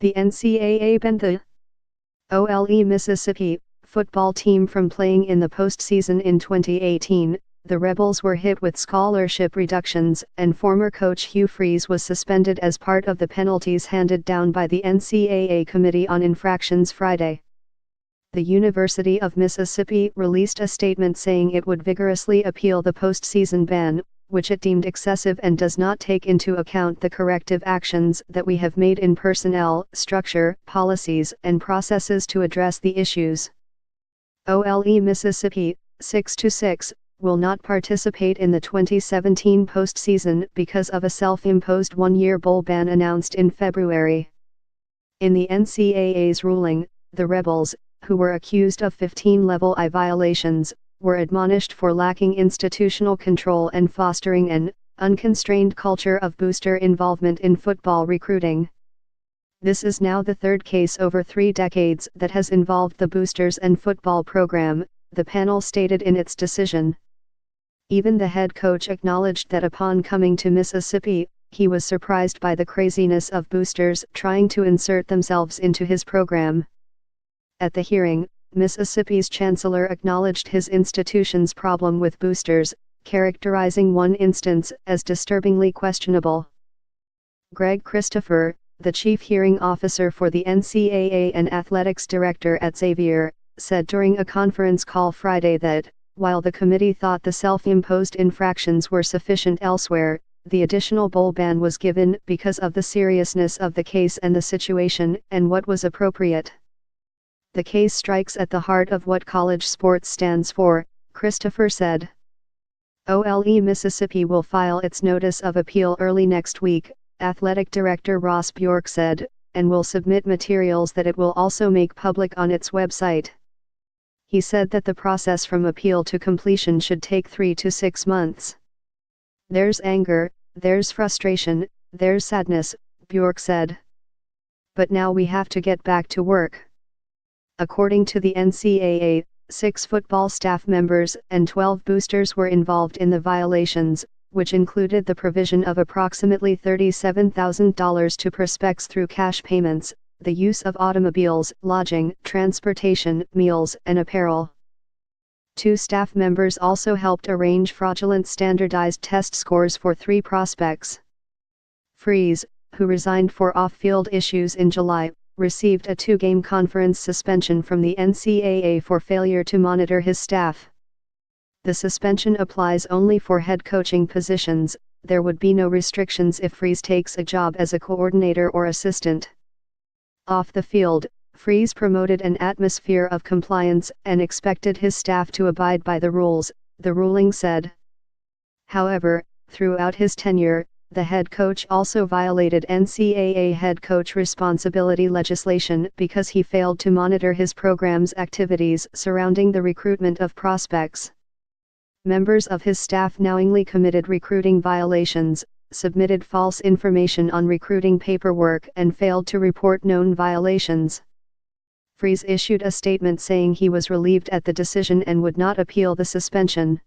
The NCAA banned the Ole Mississippi football team from playing in the postseason in 2018. The Rebels were hit with scholarship reductions, and former coach Hugh Freeze was suspended as part of the penalties handed down by the NCAA Committee on Infractions Friday. The University of Mississippi released a statement saying it would vigorously appeal the postseason ban, which it deemed excessive and does not take into account the corrective actions that we have made in personnel, structure, policies, and processes to address the issues. Ole Mississippi, 6-6, will not participate in the 2017 postseason because of a self-imposed one-year bowl ban announced in February. In the NCAA's ruling, the Rebels, who were accused of 15 Level I violations, were admonished for lacking institutional control and fostering an unconstrained culture of booster involvement in football recruiting. This is now the third case over 3 decades that has involved the boosters and football program, the panel stated in its decision. Even the head coach acknowledged that upon coming to Mississippi, he was surprised by the craziness of boosters trying to insert themselves into his program. At the hearing, Mississippi's chancellor acknowledged his institution's problem with boosters, characterizing one instance as disturbingly questionable. Greg Christopher, the chief hearing officer for the NCAA and athletics director at Xavier, said during a conference call Friday that, while the committee thought the self-imposed infractions were sufficient elsewhere, the additional bowl ban was given because of the seriousness of the case and the situation and what was appropriate. The case strikes at the heart of what college sports stands for, Christopher said. Ole Mississippi will file its notice of appeal early next week, athletic director Ross Bjork said, and will submit materials that it will also make public on its website. He said that the process from appeal to completion should take 3 to 6 months. There's anger, there's frustration, there's sadness, Bjork said. But now we have to get back to work. According to the NCAA, 6 football staff members and 12 boosters were involved in the violations, which included the provision of approximately $37,000 to prospects through cash payments, the use of automobiles, lodging, transportation, meals, and apparel. 2 staff members also helped arrange fraudulent standardized test scores for 3 prospects. Freeze, who resigned for off-field issues in July, received a 2-game conference suspension from the NCAA for failure to monitor his staff. The suspension applies only for head coaching positions. There would be no restrictions if Freeze takes a job as a coordinator or assistant. Off the field, Freeze promoted an atmosphere of compliance and expected his staff to abide by the rules, the ruling said. However, throughout his tenure, the head coach also violated NCAA head coach responsibility legislation because he failed to monitor his program's activities surrounding the recruitment of prospects. Members of his staff knowingly committed recruiting violations, submitted false information on recruiting paperwork, and failed to report known violations. Freeze issued a statement saying he was relieved at the decision and would not appeal the suspension.